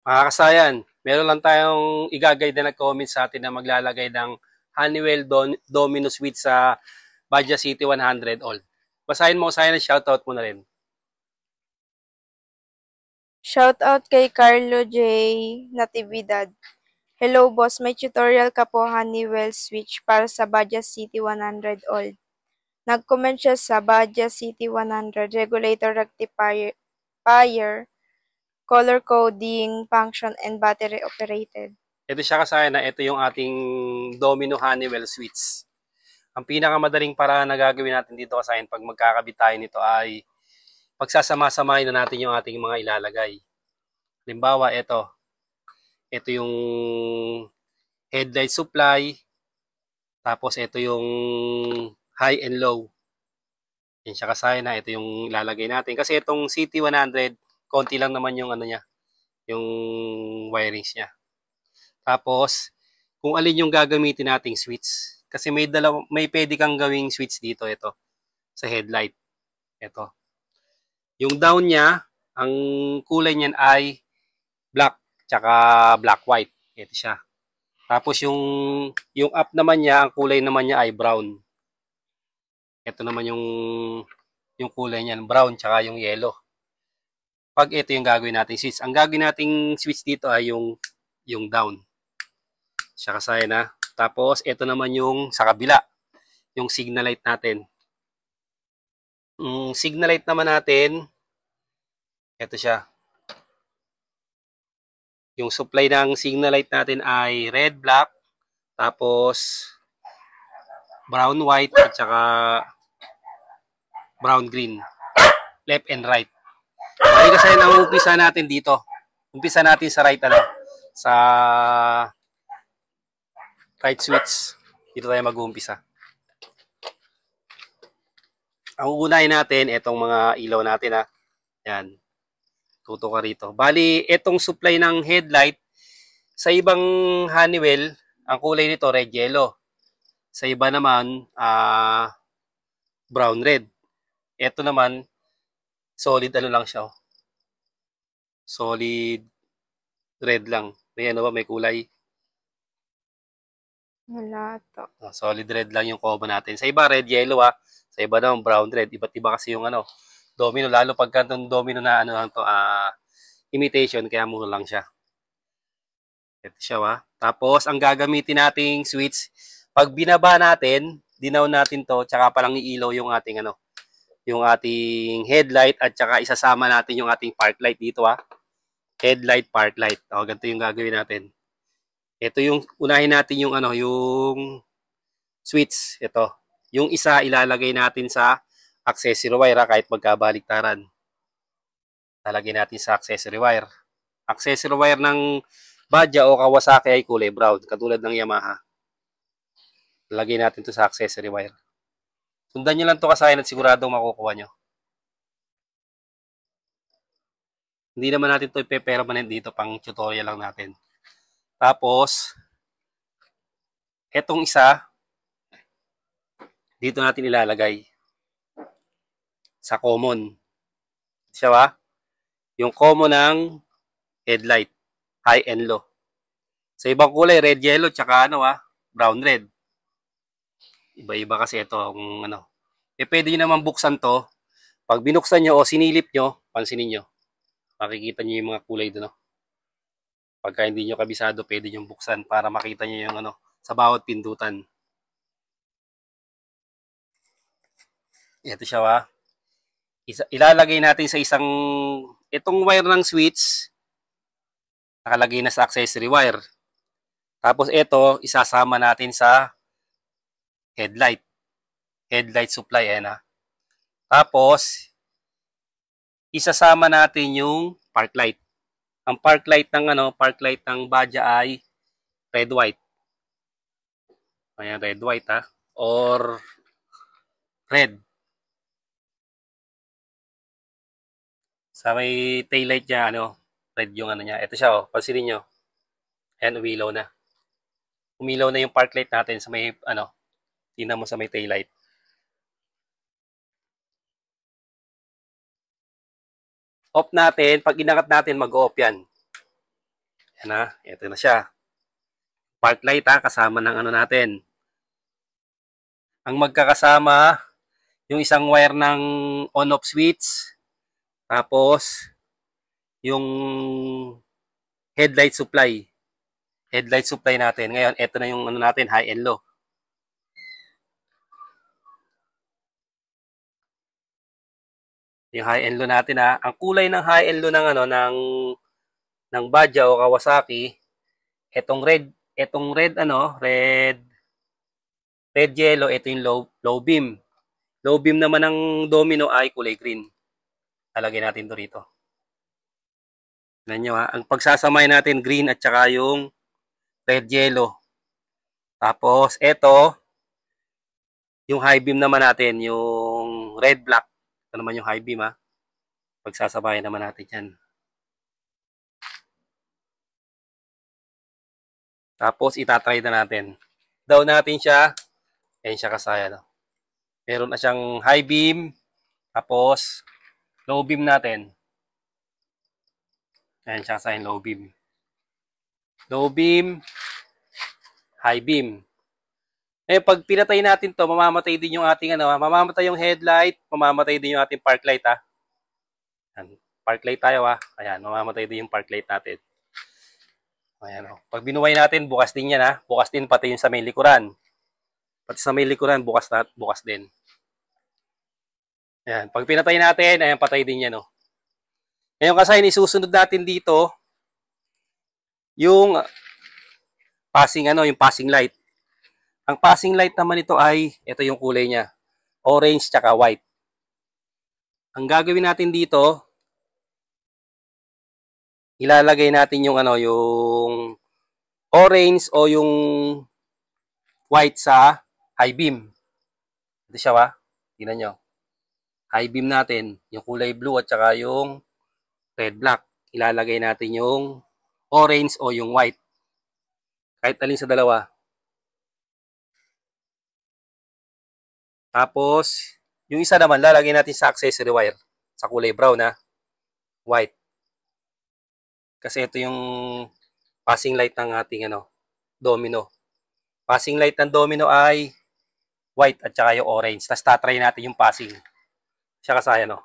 Mga kasayan, meron lang tayong igagay na nag-comment sa atin na maglalagay ng Honeywell Domino Switch sa Baja City 100 Old. Basahin mo sa akin, shoutout mo na rin. Shoutout kay Carlo J. Natividad. Hello boss, may tutorial ka po Honeywell switch para sa Baja City 100 old. Nag-comment siya sa Baja City 100 regulator rectifier, color coding, function, and battery operated. Ito siya kasayan na ito yung ating Domino Honeywell Switch. Ang pinakamadaling paraan na gagawin natin dito kasayan pag magkakabit tayo nito ay pagsasama-samahin na natin yung ating mga ilalagay. Halimbawa, ito yung headlight supply, tapos ito yung high and low. Yan siya kasaya na. Ito yung ilalagay natin. Kasi itong CT100, konti lang naman yung ano niya, yung wirings niya. Tapos, kung alin yung gagamitin nating switch. Kasi may pwede kang gawing switch dito, ito, sa headlight. Ito. Yung down niya, ang kulay niyan ay black, tsaka black white. Ito siya. Tapos yung up naman niya, ang kulay naman niya ay brown. Ito naman yung kulay niyan, brown tsaka yung yellow. Pag ito yung gagawin nating switch. Ang gagawin nating switch dito ay yung down. Siya kasaya na. Tapos ito naman yung sa kabila, yung signal light natin. Yung signal light naman natin, ito siya. Yung supply ng signal light natin ay red, black, tapos brown, white, at saka brown, green. Left and right. Ay kasi ang umpisa natin dito. Umpisa natin sa right sa right switch. Dito tayo mag-uumpisa. Ang uunahin natin, itong mga ilaw natin Yan. Tuto ka rito. Bali, itong supply ng headlight, sa ibang Honeywell, ang kulay nito red yellow. Sa iba naman, brown red. Ito naman, solid ano lang siya. Solid red lang. May ano ba, may kulay. Wala to. Solid red lang yung combo natin. Sa iba, red yellow Sa iba naman, brown red. Iba't iba kasi yung domino. Lalo pagka itong domino na ano lang to, imitation, kaya mura lang siya. Ito siya Tapos, ang gagamitin nating switch, pag binaba natin, dinaw natin to, tsaka palang iilaw yung ating yung ating headlight at tsaka isasama natin yung ating park light dito Headlight, park light. Ganito yung gagawin natin. Ito yung unahin natin yung yung switch. Ito. Yung isa ilalagay natin sa accessory wire kahit magkabaliktaran. Lalagay natin sa accessory wire. Accessory wire ng Badya o Kawasaki ay kulay brown, katulad ng Yamaha. Lalagay natin to sa accessory wire. Sundan nyo lang to kasayan at siguradong makukuha nyo. Hindi naman natin to ipe-permanent dito, pang tutorial lang natin. Tapos, etong isa, dito natin ilalagay sa common. Siya yung common ng headlight, high and low. Sa ibang kulay, red, yellow, tsaka brown, red. Iba-iba kasi ito kung pwede nyo naman buksan to. Pag binuksan nyo o sinilip nyo, pansinin nyo. Makikita nyo yung mga kulay doon. Pagka hindi nyo kabisado, pwede nyo buksan para makita nyo yung sa bawat pindutan. Ito siya ilalagay natin sa itong wire ng switch, nakalagay na sa accessory wire. Tapos ito, isasama natin sa headlight. Headlight supply, Tapos, isasama natin yung park light. Ang park light ng Badya ay red white. Ayan, red white or red. Sa may taillight niya, red yung niya. Ito siya, pansinin nyo. Ayan, umilaw na. Umilaw na yung park light natin sa may, tingnan mo sa may taillight. Off natin, pag inangat natin, mag-off yan. Yan na, ito na siya. Park light ha, kasama ng ano natin. Ang magkakasama, yung isang wire ng on-off switch, tapos yung headlight supply. Headlight supply natin. Ngayon, ito na yung ano natin, high and low. Yung high and low natin ha. Ang kulay ng high and low ng ano ng Badya o Kawasaki, etong red ano, red yellow, ito yung low beam. Low beam naman ng Domino ay kulay green. Talagay natin to rito. Tignan nyo ha. Ang pagsasamay natin green at saka yung red yellow. Tapos ito yung high beam naman natin, yung red black. Ito naman yung high beam ha. Pagsasabayan naman natin yan. Tapos itatry na natin. Down natin siya. Ayan siya kasaya. No? Meron na siyang high beam. Tapos low beam natin. Ayan siya kasaya low beam. Low beam. High beam. Eh pag pinatay natin to, mamamatay din yung ating ano, mamamatay yung headlight, mamamatay din yung ating park light ha. Ayan, park light tayo ha. Ayan, mamamatay din yung park light natin. Ayan o. Pag binuway natin, bukas din yan ha. Bukas din pati yung sa may likuran. Pati sa may likuran, bukas din. Ayan, pag pinatay natin, ayan, patay din yan o. Ngayon kasi isusunod natin dito yung yung passing light. Ang passing light naman ito ay, ito yung kulay niya. Orange tsaka white. Ang gagawin natin dito, ilalagay natin yung ano, yung orange o yung white sa high beam. Ito siya ba? Tingnan nyo. High beam natin, yung kulay blue at saka yung red black. Ilalagay natin yung orange o yung white. Kahit alin sa dalawa. Tapos, yung isa naman, lalagay natin sa accessory wire. Sa kulay brown na white. Kasi ito yung passing light ng ating ano, Domino. Passing light ng Domino ay white at saka yung orange. Tapos tatry natin yung passing. Siya kasaya no.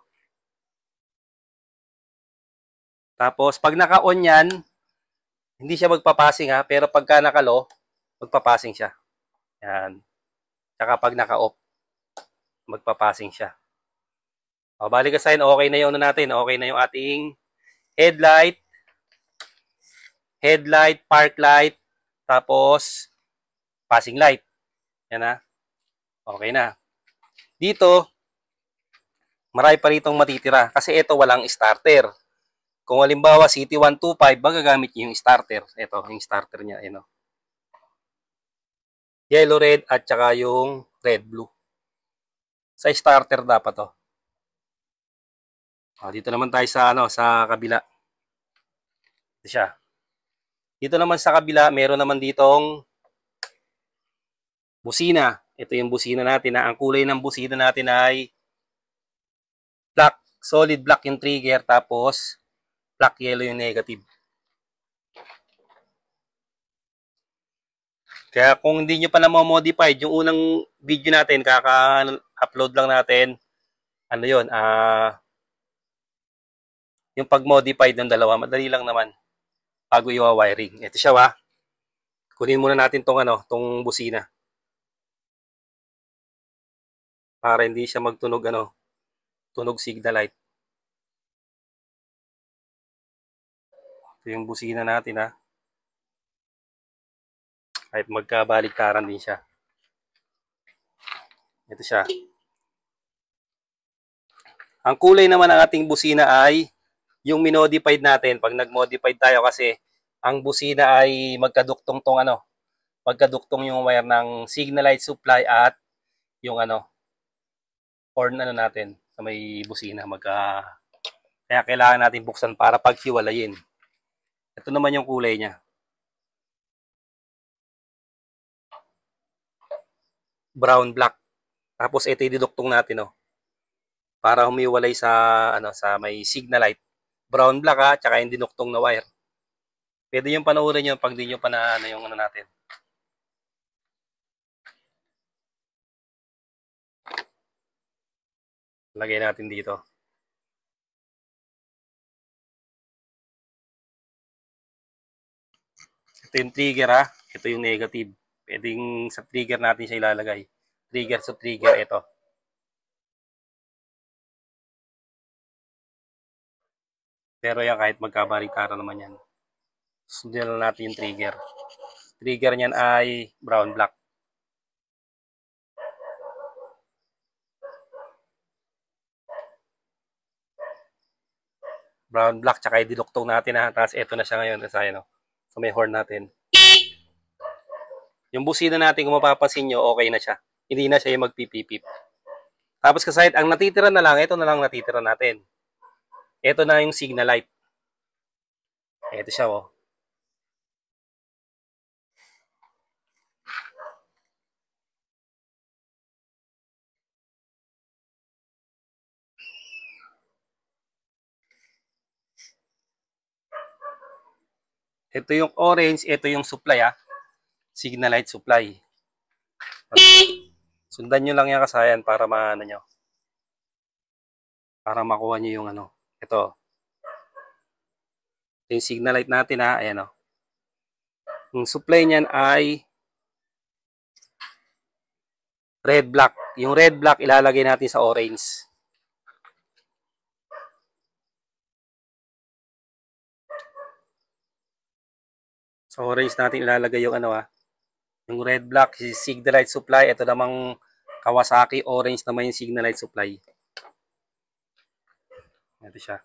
Tapos pag naka-on yan, hindi siya magpapassing ha. Pero pagka naka-low, magpapassing siya. Yan. Tsaka pag naka-off, magpapassing siya. O, balik ka sign, okay na yung ano natin. Okay na yung ating headlight, park light, tapos passing light. Yan na. Okay na. Dito, marami pa ritong matitira kasi ito walang starter. Kung halimbawa CT125, magagamit niyo yung starter. Ito, yung starter niya. Ano. Yellow red at saka yung red blue. Sa starter dapat to. Dito naman tayo sa ano, sa kabila. Ito siya. Dito naman sa kabila, meron naman ditong busina. Ito yung busina natin. Ang kulay ng busina natin ay black. Solid black yung trigger. Tapos, black yellow yung negative. Kaya kung hindi nyo pa na-modified, yung unang video natin, kaka-upload lang natin, ano yun, yung pag-modified ng dalawa, madali lang naman bago i-wiring. Ito siya wa. Kunin muna natin tong tong busina. Para hindi siya magtunog tunog signal light. Ito yung busina natin ha. Kahit magkabaliktaran din siya. Ito siya. Ang kulay naman ng ating busina ay yung minodified natin. Pag nag-modified tayo kasi ang busina ay magkaduktong magkaduktong yung wire ng signal light supply at yung horn natin sa may busina. Kaya kailangan natin buksan para paghiwalayin. Ito naman yung kulay niya. Brown black. Tapos ito ididuktong natin para humiwalay sa sa may signal light. Brown black ha, tsaka yung dinuktong na wire. Pwede yung panoorin nyo pag di nyo pa na ano yung ano natin. Lagay natin dito. Ito yung trigger ha. Ito yung negative. Pwedeng sa trigger natin siya ilalagay. Trigger sa trigger, ito. Pero yan kahit magkabaliktaran naman yan. Sundin lang natin yung trigger. Trigger niyan ay brown black. Brown black tsaka idiluktong natin ha. Tapos ito na siya ngayon sa ano. So may horn natin. Yung busina natin kung mapapansin nyo, okay na siya. Hindi na siya yung magpipipip. Tapos kasahit ang natitira na lang, ito na lang natitira natin. Ito na yung signal light. Ito siya oh. Ito yung orange, ito yung supply ah. Signal light supply. Sundan nyo lang yan kasayan para maano nyo. Para makuha nyo yung ano. Ito. Ito yung signal light natin ha. Ayan o. Yung supply niyan ay red black. Yung red black ilalagay natin sa orange. Sa orange natin ilalagay yung ano ha. Yung red black, signal light supply. Ito namang Kawasaki orange naman yung signal light supply. Ito siya.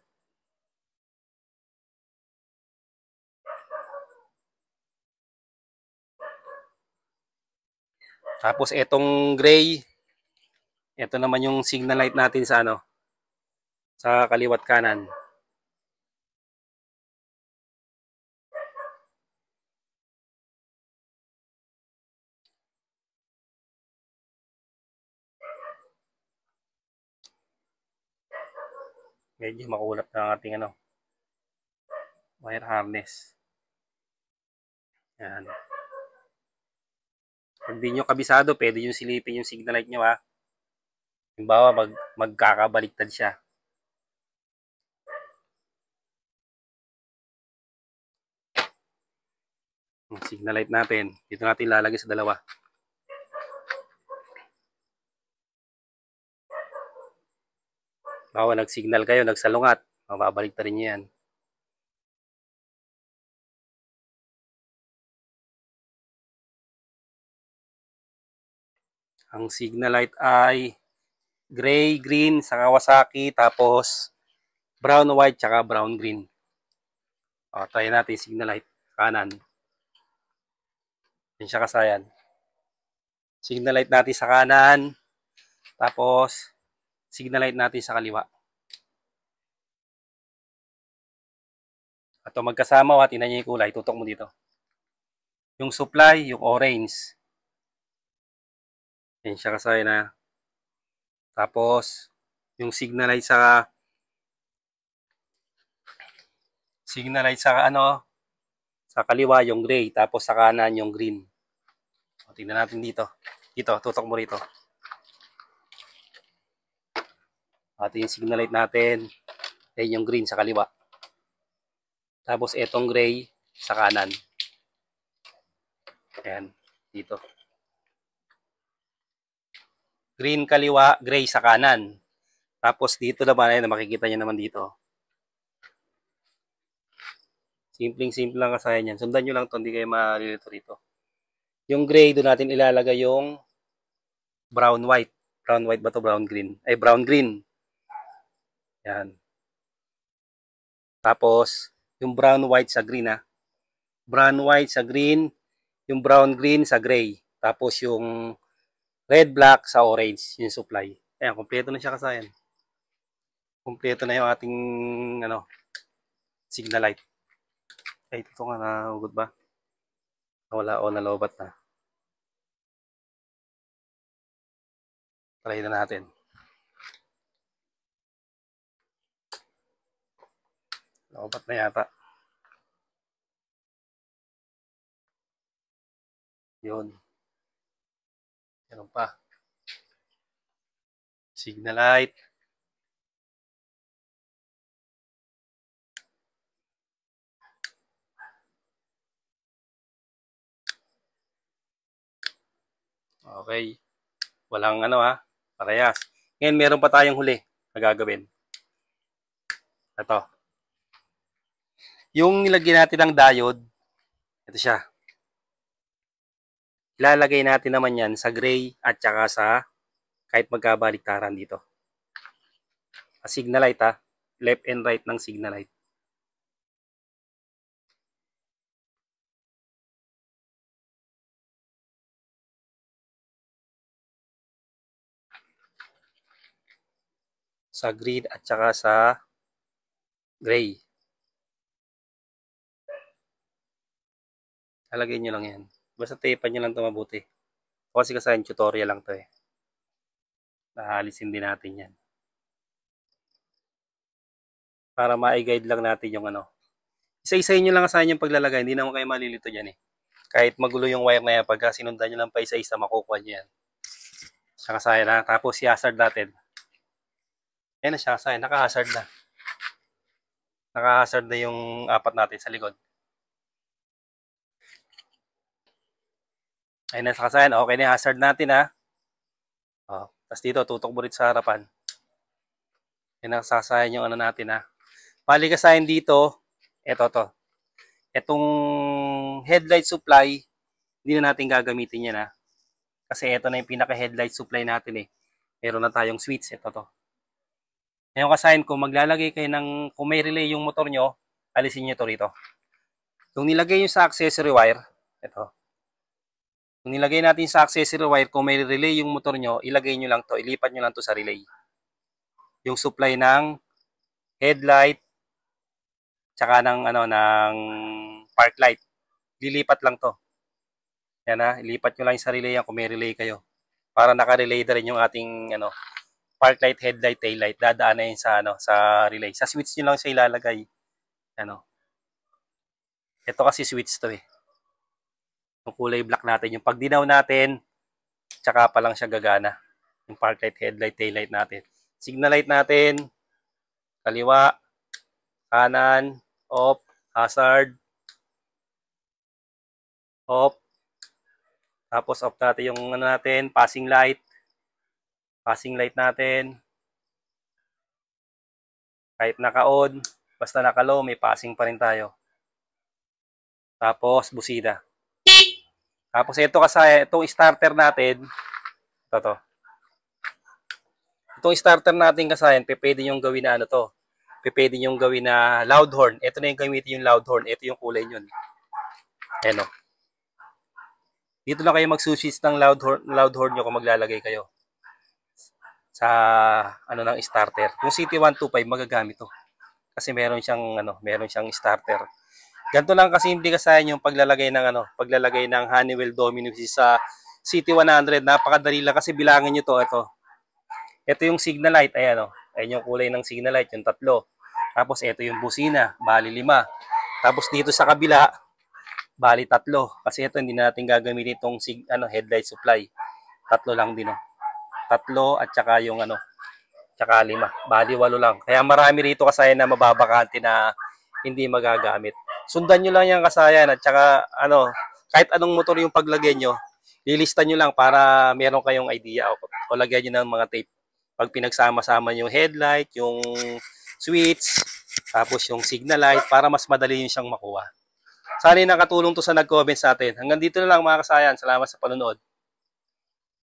Tapos etong gray, ito naman yung signal light natin sa ano, sa kaliwat kanan. Medyo makulap na ang ating ano, wire harness. Yan. Pag di nyo kabisado, pwede yung silipin yung signal light nyo ha. Halimbawa, magkakabaliktad siya. Yung signal light natin, dito natin lalagay sa dalawa. Bawa nag-signal kayo, nagsalungat, mababaliktad rin nyo yan. Ang signal light ay gray, green sa Kawasaki, tapos brown, white, tsaka brown, green. O, try natin signal light kanan. Yan siya kasayan. Signal light natin sa kanan, tapos signal light natin sa kaliwa. At magkasama, tingnan niyo yung kulay, tutok mo dito. Yung supply, yung orange. Yan siya kasayan na. Tapos, yung signal light sa ano, sa kaliwa yung gray, tapos sa kanan yung green. O, tingnan natin dito. Dito, tutok mo rito. At yung signal light natin, ay yung green sa kaliwa. Tapos etong gray sa kanan. Ayan, dito. Green kaliwa, gray sa kanan. Tapos dito naman, ayun, makikita nyo naman dito. Simpleng-simple lang kasayan yan. Sundan nyo lang ito, hindi kayo malilito rito. Yung gray, doon natin ilalagay yung brown white. Brown white ba to? Brown green. Ay, brown green. Yan. Tapos, yung brown white sa green ha. Brown white sa green, yung brown green sa gray. Tapos yung red black sa orange, yung supply. Ayan, kompleto na siya kasayan. Kompleto na yung ating ano, signal light. Ay, ito nga nahugot ba? Wala o nalobat na. Try na natin. Lobat na yata. Yun. Meron pa. Signal light. Okay. Walang ano ha. Parehas. Ngayon, meron pa tayong huli na gagawin. Ito. Yung nilagyan natin ng diode, ito siya. Ilalagay natin naman yan sa gray at saka sa kahit magkabaliktaran dito. Signal light ha. Left and right ng signal light. Sa green at saka sa gray. Lalagay nyo lang yan. Basta tapean nyo lang ito mabuti. Kasi tutorial lang to eh. Nahalisin din natin yan. Para ma-guide lang natin yung ano. Isa-isahin nyo lang kasayan yung paglalagay. Hindi naman kayo malilito dyan eh. Kahit magulo yung wire na yan, pagka sinundan nyo lang pa isa-isa, makukuha nyo yan. Siya kasayan na. Tapos i-hazard natin. Ayan na siya kasayan. Naka-hazard na. Naka-hazard na yung apat natin sa likod. Ayan na sa kasayan. Okay na yung hazard natin ha. Oh, tapos dito, tutok mo rin sa harapan. Ayan na kasayan yung ano natin ha. Pali kasayan dito, eto to. Etong headlight supply, hindi na natin gagamitin yan ha. Kasi ito na yung pinaka-headlight supply natin eh. Meron na tayong switch, ito to. Ngayon kasayan ko, maglalagay kayo ng, kung may relay yung motor nyo, alisin nyo to rito. Yung nilagay nyo sa accessory wire, ito. Kung nilagay natin sa accessory wire, kung may relay yung motor nyo, ilagay nyo lang to, ilipat nyo lang to sa relay. Yung supply ng headlight, tsaka ng ano ng park light. Lilipat lang to. Yan ha, ilipat nyo lang sa relay yan kung may relay kayo. Para naka-relay na rin yung ating ano park light, headlight, tail light. Dadaan na yun sa ano sa relay. Sa switch nyo lang siya ilalagay. Ano. Ito kasi switch to eh. Yung kulay black natin, yung pag dinaw natin, tsaka pa lang siya gagana. Yung park light, headlight, tail light natin. Signal light natin, kaliwa, kanan, off, hazard, off. Tapos off natin yung ano natin, passing light. Passing light natin. Kahit naka-on, basta naka-low, may passing pa rin tayo. Tapos busina. Tapos ito kasi, itong starter natin, ito. Itong starter natin kasi, pwede yung gawin na ano to. Pwede yung gawin na loud horn. Ito na yung gamitin yung loud horn. Ito yung kulay nyo. Ayan o. Dito na kayo magsuswitch ng loud horn nyo kung maglalagay kayo sa ano ng starter. Yung CT125 magagamit to. Kasi meron siyang starter. Ganito lang kasi hindi kasayan yung paglalagay ng Honeywell Domino sa CT100. Napakadali lang kasi bilangin niyo to, ito. Ito yung signal light, ayan oh. Ayan yung kulay ng signal light, yung tatlo. Tapos ito yung busina, bali 5. Tapos dito sa kabila, bali 3. Kasi ito hindi natin gagamitin itong headlight supply. 3 lang din oh. 3 at saka yung tsaka 5. Bali 8 lang. Kaya marami rito kasayan na mababakante na hindi magagamit. Sundan nyo lang yung kasayan at saka kahit anong motor yung paglagay nyo, lilista nyo lang para meron kayong idea o lagyan nyo ng mga tape. Pag pinagsama-sama yung headlight, yung switch, tapos yung signal light para mas madali nyo siyang makuha. Sana nakatulong to sa nag-comment sa atin. Hanggang dito na lang mga kasayan. Salamat sa panonood.